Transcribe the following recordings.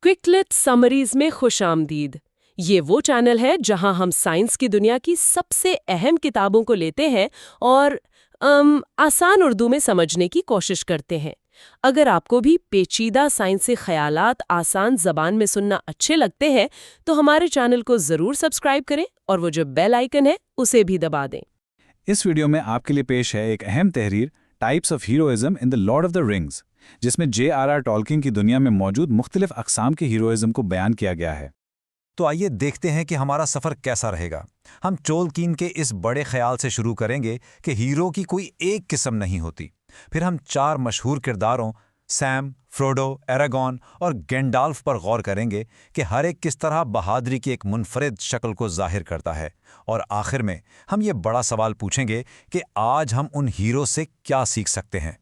क्विकलेट summaries में खुश आमदीद। ये वो चैनल है जहां हम साइंस की दुनिया की सबसे अहम किताबों को लेते हैं और आसान उर्दू में समझने की कोशिश करते हैं। अगर आपको भी पेचीदा साइंसी ख्यालात आसान जबान में सुनना अच्छे लगते हैं तो हमारे चैनल को जरूर सब्सक्राइब करें और वो जो बेल आइकन है उसे भी दबा दें। इस वीडियो में आपके लिए पेश है एक अहम तहरीर, types of heroism in the lord of the rings, जिसमें J.R.R. टॉल्किन की दुनिया में मौजूद मुख्तलिफ अक़साम के हीरोइज्म को बयान किया गया है। तो आइए देखते हैं कि हमारा सफ़र कैसा रहेगा। हम टोल्किन के इस बड़े ख्याल से शुरू करेंगे कि हीरो की कोई एक किस्म नहीं होती। फिर हम चार मशहूर किरदारों सैम, फ्रोडो, एरागॉन और गैंडाल्फ पर गौर करेंगे कि हर एक किस तरह बहादुरी की एक मुनफरिद शक्ल को जाहिर करता है। और आखिर में हम ये बड़ा सवाल पूछेंगे कि आज हम उन हीरो से क्या सीख सकते हैं।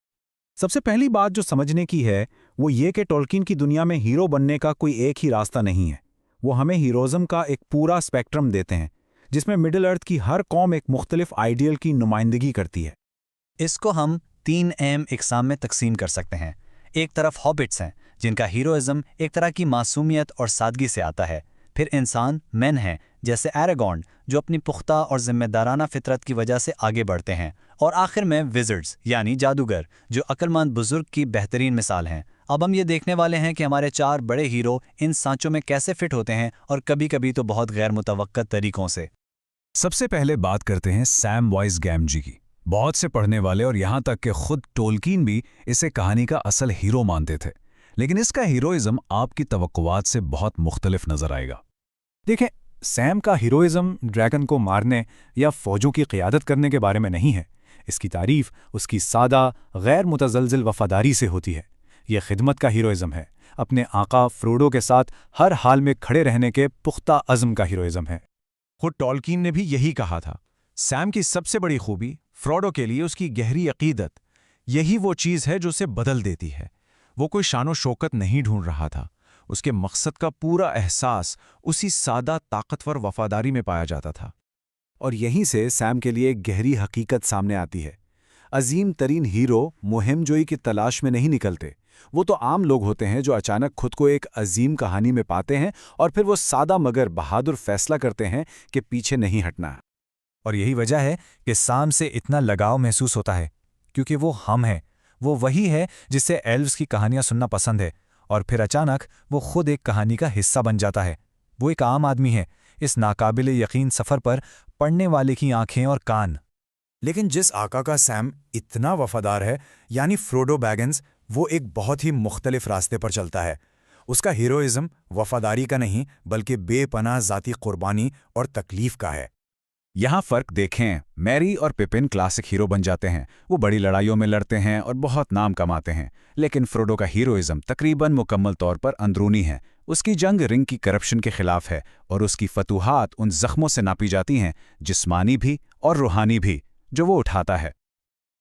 सबसे पहली बात जो समझने की है वो ये कि टोल्किन की दुनिया में हीरो बनने का कोई एक ही रास्ता नहीं है। वो हमें हीरोज़म का एक पूरा स्पेक्ट्रम देते हैं, जिसमें मिडिल अर्थ की हर कौम एक मुख्तलिफ आइडियल की नुमाइंदगी करती है। इसको हम 3 अहम इकसाम में तकसीम कर सकते हैं। एक तरफ हॉबिट्स हैं, जिनका हीरोइज्म एक तरह की मासूमियत और सादगी से आता है। फिर इंसान मैन हैं, जैसे एरागॉन, जो अपनी पुख्ता और जिम्मेदाराना फितरत की वजह से आगे बढ़ते हैं। और आखिर में विज़र्ड्स यानी जादूगर, जो अक्लमंद बुजुर्ग की बेहतरीन मिसाल हैं। अब हम ये देखने वाले हैं कि हमारे 4 बड़े हीरो इन सांचों में कैसे फिट होते हैं, और कभी कभी तो बहुत गैर मुतवक्का तरीकों से। सबसे पहले बात करते हैं सैम वाइज गैमजी की। बहुत से पढ़ने वाले और यहाँ तक कि खुद टोल्किन भी इसे कहानी का असल हीरो मानते थे, लेकिन इसका हीरोइज्म आपकी तवक्कुआत से बहुत मुख्तलिफ नजर आएगा। देखें, सैम का हीरोइज्म ड्रैगन को मारने या फौजों की क़ियादत करने के बारे में नहीं है। इसकी तारीफ उसकी सादा गैर मुतज़लज़िल वफ़ादारी से होती है। यह खिदमत का हीरोइज्म है, अपने आका फ्रोडो के साथ हर हाल में खड़े रहने के पुख्ता अज़्म का हीरोइज्म है। खुद टोल्किन ने भी यही कहा था। सैम की सबसे बड़ी खूबी फ्रोडो के लिए उसकी गहरी अकीदत, यही वो चीज़ है जो उसे बदल देती है। वो कोई शानो शौकत नहीं ढूंढ रहा था, उसके मकसद का पूरा एहसास उसी सादा ताकतवर वफादारी में पाया जाता था। और यहीं से सैम के लिए एक गहरी हकीकत सामने आती है। अजीम तरीन हीरो मुहिमजोई की तलाश में नहीं निकलते। वो तो आम लोग होते हैं जो अचानक खुद को एक अजीम कहानी में पाते हैं और फिर वो सादा मगर बहादुर फैसला करते हैं कि पीछे नहीं हटना। और यही वजह है कि सैम से इतना लगाव महसूस होता है, क्योंकि वो हम है। वो वही है जिसे एल्व्स की कहानियां सुनना पसंद है, और फिर अचानक वो खुद एक कहानी का हिस्सा बन जाता है। वो एक आम आदमी है, इस नाकाबिल यकीन सफ़र पर पढ़ने वाले की आंखें और कान। लेकिन जिस आका का सैम इतना वफादार है, यानी फ्रोडो बैगन्स, वो एक बहुत ही मुख्तलिफ रास्ते पर चलता है। उसका हीरोइज्म वफादारी का नहीं बल्कि बेपनाह ज़ाती कुर्बानी और तकलीफ का है। यहाँ फ़र्क देखें, मैरी और पिपिन क्लासिक हीरो बन जाते हैं। वो बड़ी लड़ाइयों में लड़ते हैं और बहुत नाम कमाते हैं, लेकिन फ्रोडो का हीरोइज्म तकरीबन मुकम्मल तौर पर अंदरूनी है। उसकी जंग रिंग की करप्शन के खिलाफ है, और उसकी फतूहात उन जख्मों से नापी जाती हैं, जिस्मानी भी और रूहानी भी, जो वो उठाता है।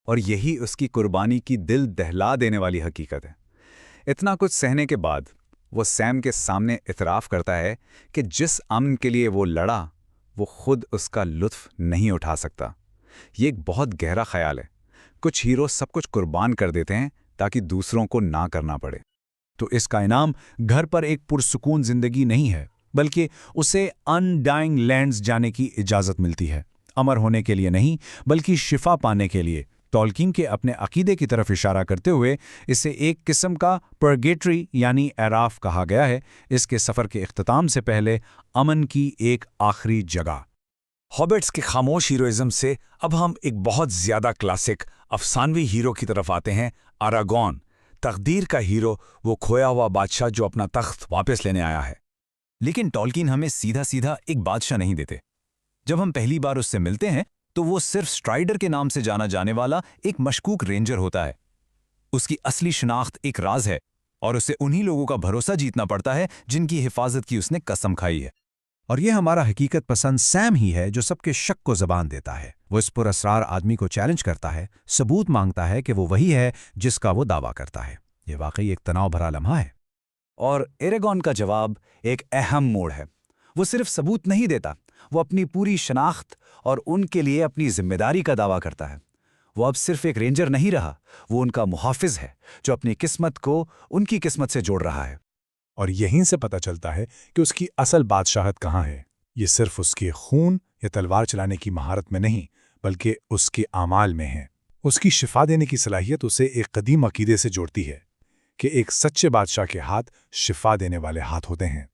और यही उसकी कुर्बानी की दिल दहला देने वाली हकीकत है। इतना कुछ सहने के बाद वो सैम के सामने इतराफ़ करता है कि जिस अमन के लिए वो लड़ा, वो खुद उसका लुत्फ़ नहीं उठा सकता। ये एक बहुत गहरा ख्याल है। कुछ हीरो सब कुछ कुर्बान कर देते हैं ताकि दूसरों को ना करना पड़े। तो इसका इनाम घर पर एक पुरसुकून ज़िंदगी नहीं है, बल्कि उसे अनडाइंग लैंड्स जाने की इजाज़त मिलती है। अमर होने के लिए नहीं, बल्कि शिफा पाने के लिए। टोल्किन के अपने अकीदे की तरफ इशारा करते हुए इसे एक किस्म का पर्गेटरी यानी एराफ कहा गया है। इसके सफ़र के इख्तिताम से पहले अमन की एक आखिरी जगह। हॉबिट्स के खामोश हीरोइज्म से अब हम एक बहुत ज़्यादा क्लासिक अफसानवी हीरो की तरफ आते हैं, आरागॉन। तकदीर का हीरो, वो खोया हुआ बादशाह जो अपना तख्त वापस लेने आया है। लेकिन टोल्किन हमें सीधा सीधा एक बादशाह नहीं देते। जब हम पहली बार उससे मिलते हैं तो वो सिर्फ स्ट्राइडर के नाम से जाना जाने वाला एक मशकूक रेंजर होता है। उसकी असली शिनाख्त एक राज है, और उसे उन्हीं लोगों का भरोसा जीतना पड़ता है जिनकी हिफाजत की उसने कसम खाई है। और यह हमारा हकीकत पसंद सैम ही है जो सबके शक को ज़बान देता है। वो इस पुरअसरार आदमी को चैलेंज करता है, सबूत मांगता है कि वो वही है जिसका वो दावा करता है। ये वाकई एक तनाव भरा लम्हा है। और एरागॉन का जवाब एक अहम मोड़ है। वो सिर्फ सबूत नहीं देता, वो अपनी पूरी शनाख्त और उनके लिए अपनी जिम्मेदारी का दावा करता है। वो अब सिर्फ एक रेंजर नहीं रहा, वो उनका मुहाफिज है जो अपनी किस्मत को उनकी किस्मत से जोड़ रहा है। और यहीं से पता चलता है कि उसकी असल बादशाहत कहाँ है। ये सिर्फ उसके खून या तलवार चलाने की महारत में नहीं, बल्कि उसके आमाल में है। उसकी शिफा देने की सलाहियत उसे एक कदीम अकीदे से जोड़ती है कि एक सच्चे बादशाह के हाथ शिफा देने वाले हाथ होते हैं।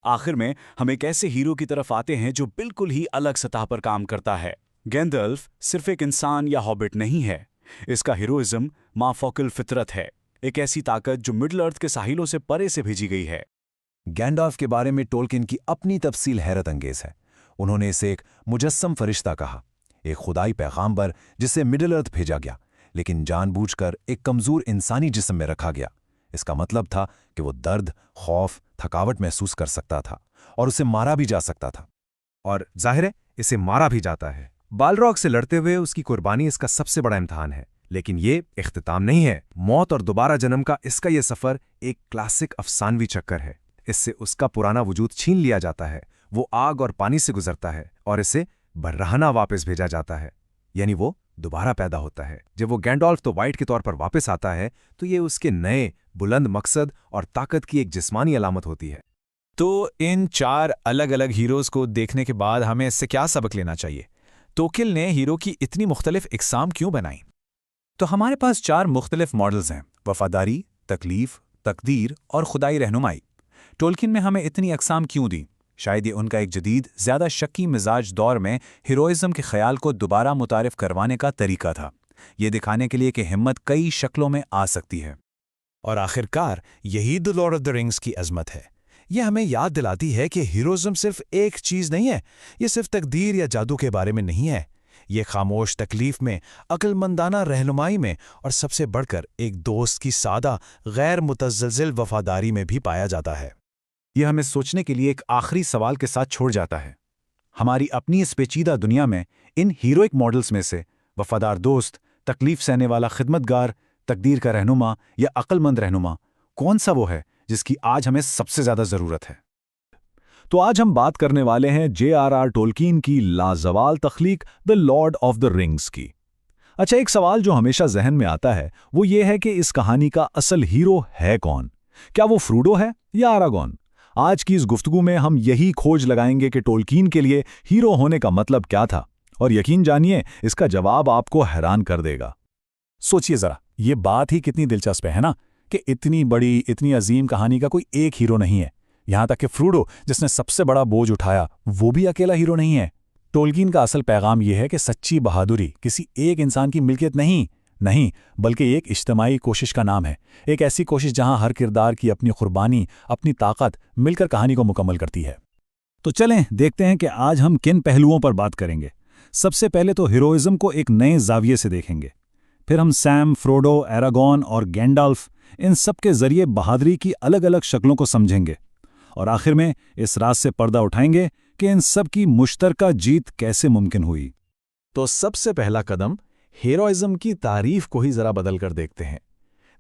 आखिर में हम एक ऐसे हीरो की तरफ आते हैं जो बिल्कुल ही अलग सतह पर काम करता है। गैंडल्फ सिर्फ एक इंसान या हॉबिट नहीं है, इसका हीरोइज्म माफौकल फितरत है, एक ऐसी ताकत जो मिडल अर्थ के साहिलों से परे से भेजी गई है। गैंडल्फ के बारे में टोल्किन की अपनी तफसील हैरत अंगेज है। उन्होंने इसे एक मुजस्सम फरिश्ता कहा, एक खुदाई पैगाम्बर जिसे मिडल अर्थ भेजा गया, लेकिन जानबूझकर एक कमजोर इंसानी जिस्म में रखा गया। इसका मतलब था कि वो दर्द, खौफ, थकावट महसूस कर सकता था और उसे मारा भी जा सकता था। और जाहिर है इसे मारा भी जाता है। बालरॉग से लड़ते हुए उसकी कुर्बानी इसका सबसे बड़ा इम्तिहान है। लेकिन ये इख्तिताम नहीं है। मौत और दोबारा जन्म का इसका ये सफ़र एक क्लासिक अफसानवी चक्कर है। इससे उसका पुराना वजूद छीन लिया जाता है, वो आग और पानी से गुजरता है और इसे बर्राहना वापस भेजा जाता है, यानी वो दोबारा पैदा होता है। जब वो गैंडॉल्फ तो वाइट के तौर पर वापस आता है तो ये उसके नए बुलंद मकसद और ताकत की एक जिस्मानी अलामत होती है। तो इन 4 अलग अलग हीरोज़ को देखने के बाद हमें इससे क्या सबक लेना चाहिए? टोल्किन ने हीरो की इतनी मुख्तलिफ इकसाम क्यों बनाई? तो हमारे पास 4 मुख्तलिफ मॉडल्स हैं: वफादारी, तकलीफ, तकदीर और खुदाई रहनुमाई। टोल्किन में हमें इतनी अकसाम क्यों दी? शायद ये उनका एक जदीद, ज़्यादा शक्की मिजाज दौर में हीरोइज़्म के ख्याल को दोबारा मुतारिफ करवाने का तरीका था, ये दिखाने के लिए कि हिम्मत कई शक्लों में आ सकती है। और आखिरकार यही the lord of the rings की अजमत है। ये हमें याद दिलाती है कि हीरोइज्म सिर्फ एक चीज़ नहीं है, ये सिर्फ तकदीर या जादू के बारे में नहीं है। ये खामोश तकलीफ में, अक्लमंदाना रहनुमाई में और सबसे बढ़कर एक दोस्त की सादा गैर मुतज़लज़िल वफादारी में भी पाया जाता है। ये हमें सोचने के लिए एक आखिरी सवाल के साथ छोड़ जाता है। हमारी अपनी इस पेचीदा दुनिया में इन हीरोइक मॉडल्स में से वफादार दोस्त, तकलीफ सहने वाला खिदमतगार, तकदीर का रहनुमा या अक्लमंद रहनुमा, कौन सा वो है जिसकी आज हमें सबसे ज़्यादा ज़रूरत है? तो आज हम बात करने वाले हैं J.R.R. टोल्किन की लाजवाल तख्लीक the lord of the rings की। अच्छा, एक सवाल जो हमेशा जहन में आता है वो ये है कि इस कहानी का असल हीरो है कौन? क्या वो फ्रोडो है या आरागॉन? आज की इस गुफ्तगू में हम यही खोज लगाएंगे कि टोल्किन के लिए हीरो होने का मतलब क्या था, और यकीन जानिए इसका जवाब आपको हैरान कर देगा। सोचिए ज़रा, ये बात ही कितनी दिलचस्प है ना, कि इतनी बड़ी, इतनी अजीम कहानी का कोई एक हीरो नहीं है। यहाँ तक कि फ्रोडो, जिसने सबसे बड़ा बोझ उठाया, वो भी अकेला हीरो नहीं है। टोल्किन का असल पैगाम यह है कि सच्ची बहादुरी किसी एक इंसान की मिल्कियत नहीं, बल्कि एक इज्तिमाई कोशिश का नाम है। एक ऐसी कोशिश जहां हर किरदार की अपनी कुर्बानी, अपनी ताकत मिलकर कहानी को मुकम्मल करती है। तो चलें देखते हैं कि आज हम किन पहलुओं पर बात करेंगे। सबसे पहले तो हीरोइज्म को एक नए जाविये से देखेंगे। फिर हम सैम, फ्रोडो, एरागॉन और गैंडल्फ, इन सब के जरिए बहादुरी की अलग अलग शक्लों को समझेंगे, और आखिर में इस राज से पर्दा उठाएंगे कि इन सब की मुश्तरका जीत कैसे मुमकिन हुई। तो सबसे पहला कदम हीरोइज्म की तारीफ को ही जरा बदल कर देखते हैं।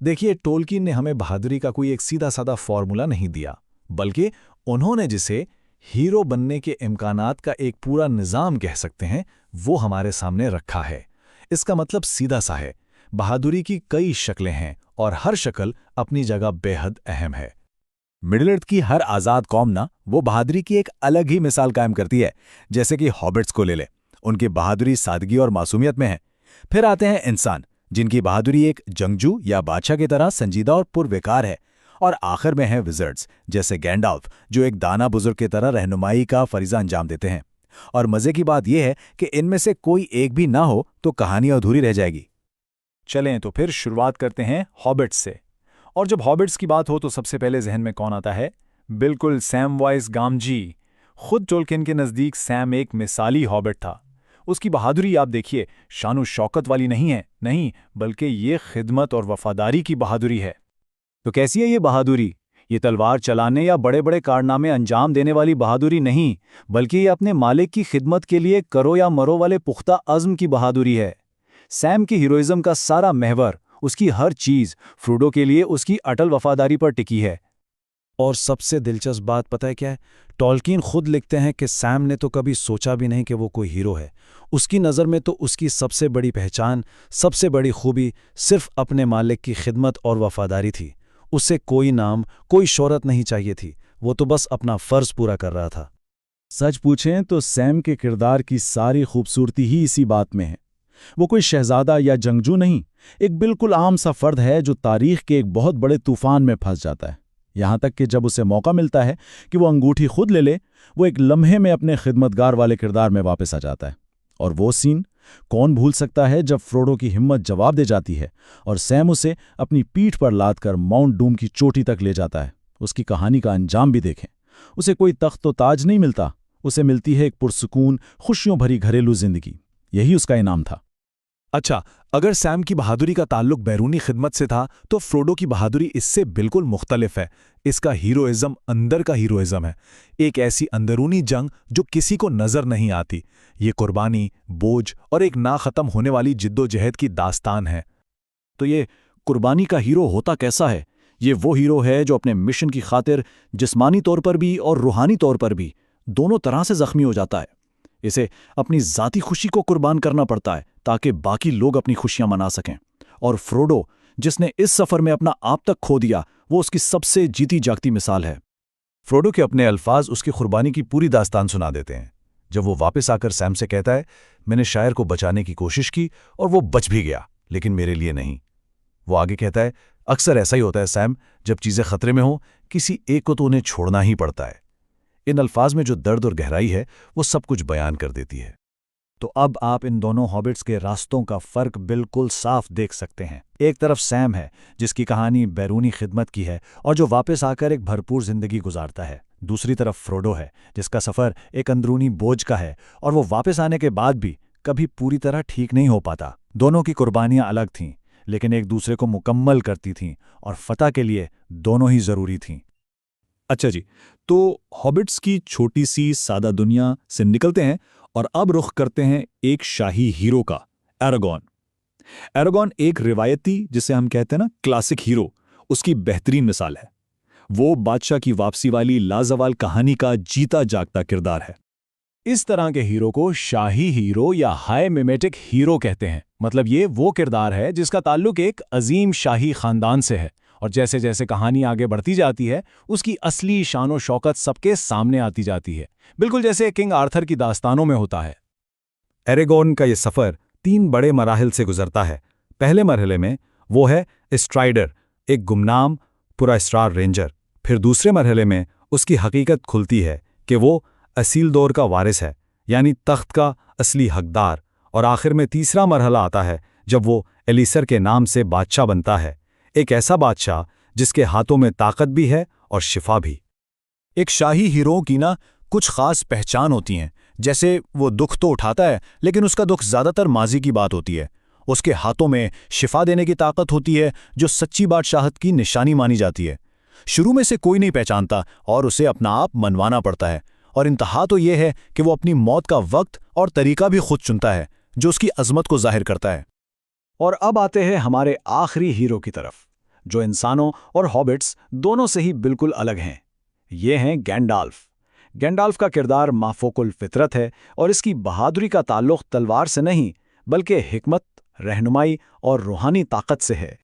देखिए, टोल्किन ने हमें बहादुरी का कोई एक सीधा साधा फॉर्मूला नहीं दिया, बल्कि उन्होंने जिसे हीरो बनने के इम्कानात का एक पूरा निज़ाम कह सकते हैं, वो हमारे सामने रखा है। इसका मतलब सीधा सा है, बहादुरी की कई शक्लें हैं और हर शक्ल अपनी जगह बेहद अहम है। मिडिल अर्थ की हर आज़ाद कौम ना वो बहादुरी की एक अलग ही मिसाल कायम करती है। जैसे कि हॉबिट्स को ले ले, उनकी बहादुरी सादगी और मासूमियत में है। फिर आते हैं इंसान, जिनकी बहादुरी एक जंगजू या बादशाह की तरह संजीदा और पुरविकार है। और आखिर में हैं विज़र्ड्स, जैसे गैंडल्फ, जो एक दाना बुजुर्ग की तरह रहनुमाई का फरीज़ा अंजाम देते हैं। और मज़े की बात यह है कि इनमें से कोई एक भी ना हो तो कहानी अधूरी रह जाएगी। चलें तो फिर शुरुआत करते हैं हॉबिट्स से। और जब हॉबिट्स की बात हो तो सबसे पहले जहन में कौन आता है? बिल्कुल सैमवाइस गामजी। खुद टोल्किन के नज़दीक सैम एक मिसाली हॉबिट था। उसकी बहादुरी आप देखिए, शान शौकत वाली नहीं है, नहीं, बल्कि ये खिदमत और वफादारी की बहादुरी है। तो कैसी है ये बहादुरी? ये तलवार चलाने या बड़े बड़े कारनामे अंजाम देने वाली बहादुरी नहीं, बल्कि ये अपने मालिक की खिदमत के लिए करो या मरो वाले पुख्ता अज़्म की बहादुरी है। सैम की हीरोइज्म का सारा महवर, उसकी हर चीज़ फ्रोडो के लिए उसकी अटल वफादारी पर टिकी है। और सबसे दिलचस्प बात पता है क्या है? टोल्किन खुद लिखते हैं कि सैम ने तो कभी सोचा भी नहीं कि वो कोई हीरो है। उसकी नज़र में तो उसकी सबसे बड़ी पहचान, सबसे बड़ी खूबी सिर्फ अपने मालिक की खिदमत और वफादारी थी। اسے کوئی نام، کوئی شہرت نہیں چاہیے تھی، وہ تو بس اپنا فرض پورا کر رہا تھا۔ سچ پوچھیں تو سیم کے کردار کی ساری خوبصورتی ہی اسی بات میں ہے۔ وہ کوئی شہزادہ یا جنگجو نہیں، ایک بالکل عام سا فرد ہے جو تاریخ کے ایک بہت بڑے طوفان میں پھنس جاتا ہے، یہاں تک کہ جب اسے موقع ملتا ہے کہ وہ انگوٹھی خود لے لے، وہ ایک لمحے میں اپنے خدمتگار والے کردار میں واپس آ جاتا ہے۔ اور وہ سین کون بھول سکتا ہے جب فروڈو کی ہمت جواب دے جاتی ہے اور سیم اسے اپنی پیٹھ پر لاد کر ماؤنٹ ڈوم کی چوٹی تک لے جاتا ہے۔ اس کی کہانی کا انجام بھی دیکھیں، اسے کوئی تخت و تاج نہیں ملتا، اسے ملتی ہے ایک پرسکون، خوشیوں بھری گھریلو زندگی۔ یہی اس کا انعام تھا۔ اچھا، اگر سیم کی بہادری کا تعلق بیرونی خدمت سے تھا تو فروڈو کی بہادری اس سے بالکل مختلف ہے۔ اس کا ہیروئزم اندر کا ہیروئزم ہے، ایک ایسی اندرونی جنگ جو کسی کو نظر نہیں آتی۔ یہ قربانی، بوجھ اور ایک نہ ختم ہونے والی جد و جہد کی داستان ہے۔ تو یہ قربانی کا ہیرو ہوتا کیسا ہے؟ یہ وہ ہیرو ہے جو اپنے مشن کی خاطر جسمانی طور پر بھی اور روحانی طور پر بھی دونوں طرح سے زخمی ہو جاتا ہے۔ اسے اپنی ذاتی خوشی کو قربان کرنا پڑتا ہے تاکہ باقی لوگ اپنی خوشیاں منا سکیں، اور فروڈو جس نے اس سفر میں اپنا آپ تک کھو دیا، وہ اس کی سب سے جیتی جاگتی مثال ہے۔ فروڈو کے اپنے الفاظ اس کی قربانی کی پوری داستان سنا دیتے ہیں۔ جب وہ واپس آ کر سیم سے کہتا ہے، میں نے شاعر کو بچانے کی کوشش کی اور وہ بچ بھی گیا، لیکن میرے لیے نہیں۔ وہ آگے کہتا ہے، اکثر ایسا ہی ہوتا ہے سیم، جب چیزیں خطرے میں ہوں کسی ایک کو تو انہیں چھوڑنا ہی پڑتا ہے۔ ان الفاظ میں جو درد اور گہرائی ہے وہ سب کچھ بیان کر دیتی ہے۔ تو اب آپ ان دونوں ہابٹس کے راستوں کا فرق بالکل صاف دیکھ سکتے ہیں۔ ایک طرف سیم ہے جس کی کہانی بیرونی خدمت کی ہے اور جو واپس آ کر ایک بھرپور زندگی گزارتا ہے۔ دوسری طرف فروڈو ہے جس کا سفر ایک اندرونی بوجھ کا ہے اور وہ واپس آنے کے بعد بھی کبھی پوری طرح ٹھیک نہیں ہو پاتا۔ دونوں کی قربانیاں الگ تھیں لیکن ایک دوسرے کو مکمل کرتی تھیں اور فتح کے لیے دونوں ہی ضروری تھیں۔ اچھا جی، تو ہابٹس کی چھوٹی سی سادہ دنیا سے نکلتے ہیں اور اب رخ کرتے ہیں ایک شاہی ہیرو کا، ایراگون۔ ایراگون ایک روایتی، جسے ہم کہتے ہیں نا کلاسک ہیرو، اس کی بہترین مثال ہے۔ وہ بادشاہ کی واپسی والی لازوال کہانی کا جیتا جاگتا کردار ہے۔ اس طرح کے ہیرو کو شاہی ہیرو یا ہائی میمیٹک ہیرو کہتے ہیں۔ مطلب یہ وہ کردار ہے جس کا تعلق ایک عظیم شاہی خاندان سے ہے، اور جیسے جیسے کہانی آگے بڑھتی جاتی ہے اس کی اصلی شان و شوکت سب کے سامنے آتی جاتی ہے، بالکل جیسے کنگ آرتھر کی داستانوں میں ہوتا ہے۔ ایراگون کا یہ سفر 3 بڑے مراحل سے گزرتا ہے۔ پہلے مرحلے میں وہ ہے اسٹرائڈر، ایک گمنام پرا اسرار رینجر۔ پھر دوسرے مرحلے میں اس کی حقیقت کھلتی ہے کہ وہ اصیل دور کا وارث ہے، یعنی تخت کا اصلی حقدار۔ اور آخر میں تیسرا مرحلہ آتا ہے جب وہ ایلیسر کے نام سے بادشاہ بنتا ہے، ایک ایسا بادشاہ جس کے ہاتھوں میں طاقت بھی ہے اور شفا بھی۔ ایک شاہی ہیرو کی نا کچھ خاص پہچان ہوتی ہیں، جیسے وہ دکھ تو اٹھاتا ہے لیکن اس کا دکھ زیادہ تر ماضی کی بات ہوتی ہے۔ اس کے ہاتھوں میں شفا دینے کی طاقت ہوتی ہے جو سچی بادشاہت کی نشانی مانی جاتی ہے۔ شروع میں سے کوئی نہیں پہچانتا اور اسے اپنا آپ منوانا پڑتا ہے، اور انتہا تو یہ ہے کہ وہ اپنی موت کا وقت اور طریقہ بھی خود چنتا ہے جو اس کی عظمت کو ظاہر کرتا ہے۔ اور اب آتے ہیں ہمارے آخری ہیرو کی طرف، جو انسانوں اور ہابٹس دونوں سے ہی بالکل الگ ہیں۔ یہ ہیں گینڈالف۔ گینڈالف کا کردار مافوق الفطرت ہے اور اس کی بہادری کا تعلق تلوار سے نہیں بلکہ حکمت، رہنمائی اور روحانی طاقت سے ہے۔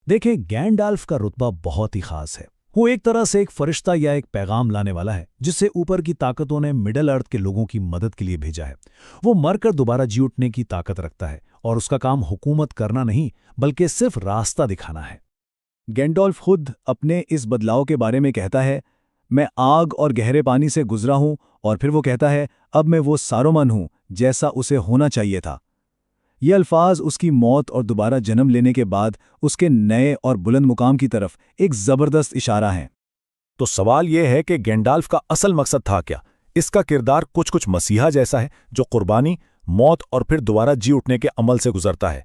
دیکھیں، گینڈالف کا رتبہ بہت ہی خاص ہے۔ وہ ایک طرح سے ایک فرشتہ یا ایک پیغام لانے والا ہے جس سے اوپر کی طاقتوں نے مڈل ارتھ کے لوگوں کی مدد کے لیے بھیجا ہے۔ وہ مر کر دوبارہ جی اٹھنے کی طاقت رکھتا ہے اور اس کا کام حکومت کرنا نہیں بلکہ صرف راستہ دکھانا ہے۔ گینڈالف خود اپنے اس بدلاؤ کے بارے میں کہتا ہے، میں آگ اور گہرے پانی سے گزرا ہوں، اور پھر وہ کہتا ہے، اب میں وہ سارومن ہوں جیسا اسے ہونا چاہیے تھا۔ یہ الفاظ اس کی موت اور دوبارہ جنم لینے کے بعد اس کے نئے اور بلند مقام کی طرف ایک زبردست اشارہ ہیں۔ تو سوال یہ ہے کہ گینڈالف کا اصل مقصد تھا کیا؟ اس کا کردار کچھ مسیحا جیسا ہے جو قربانی، موت اور پھر دوبارہ جی اٹھنے کے عمل سے گزرتا ہے۔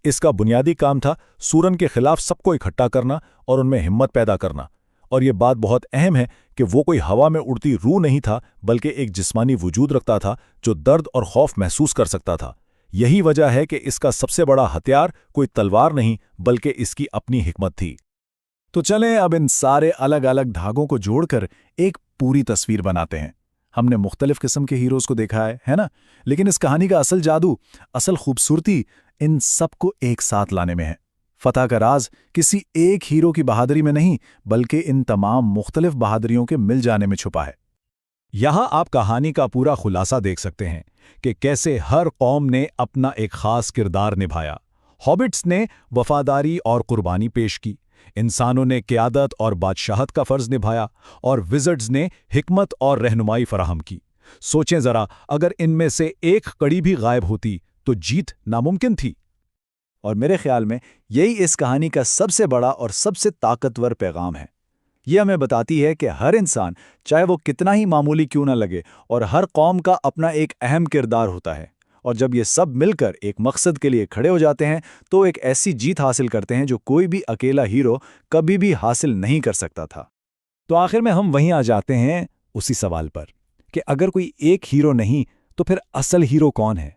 اس کا بنیادی کام تھا سورن کے خلاف سب کو اکٹھا کرنا اور ان میں ہمت پیدا کرنا۔ اور یہ بات بہت اہم ہے کہ وہ کوئی ہوا میں اڑتی روح نہیں تھا بلکہ ایک جسمانی وجود رکھتا تھا جو درد اور خوف محسوس کر سکتا تھا۔ یہی وجہ ہے کہ اس کا سب سے بڑا ہتھیار کوئی تلوار نہیں بلکہ اس کی اپنی حکمت تھی۔ تو چلیں اب ان سارے الگ الگ دھاگوں کو جوڑ کر ایک پوری تصویر بناتے ہیں۔ ہم نے مختلف قسم کے ہیروز کو دیکھا ہے نا؟ لیکن اس کہانی کا اصل جادو، اصل خوبصورتی ان سب کو ایک ساتھ لانے میں ہے۔ فتح کا راز کسی ایک ہیرو کی بہادری میں نہیں بلکہ ان تمام مختلف بہادریوں کے مل جانے میں چھپا ہے۔ یہاں آپ کہانی کا پورا خلاصہ دیکھ سکتے ہیں کہ کیسے ہر قوم نے اپنا ایک خاص کردار نبھایا۔ ہابٹس نے وفاداری اور قربانی پیش کی، انسانوں نے قیادت اور بادشاہت کا فرض نبھایا، اور وزرڈز نے حکمت اور رہنمائی فراہم کی۔ سوچیں ذرا، اگر ان میں سے ایک کڑی بھی غائب ہوتی تو جیت ناممکن تھی۔ اور میرے خیال میں یہی اس کہانی کا سب سے بڑا اور سب سے طاقتور پیغام ہے۔ یہ ہمیں بتاتی ہے کہ ہر انسان، چاہے وہ کتنا ہی معمولی کیوں نہ لگے، اور ہر قوم کا اپنا ایک اہم کردار ہوتا ہے، اور جب یہ سب مل کر ایک مقصد کے لیے کھڑے ہو جاتے ہیں تو ایک ایسی جیت حاصل کرتے ہیں جو کوئی بھی اکیلا ہیرو کبھی بھی حاصل نہیں کر سکتا تھا۔ تو آخر میں ہم وہیں آ جاتے ہیں اسی سوال پر کہ اگر کوئی ایک ہیرو نہیں تو پھر اصل ہیرو کون ہے؟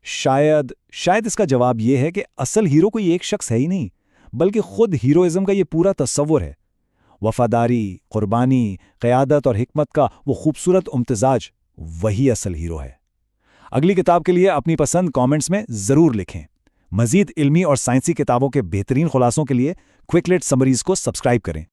شاید اس کا جواب یہ ہے کہ اصل ہیرو کوئی ایک شخص ہے ہی نہیں، بلکہ خود ہیروئزم کا یہ پورا تصور ہے۔ وفاداری، قربانی، قیادت اور حکمت کا وہ خوبصورت امتزاج، وہی اصل ہیرو ہے۔ اگلی کتاب کے لیے اپنی پسند کامنٹس میں ضرور لکھیں۔ مزید علمی اور سائنسی کتابوں کے بہترین خلاصوں کے لیے کوئک لٹ سمریز کو سبسکرائب کریں۔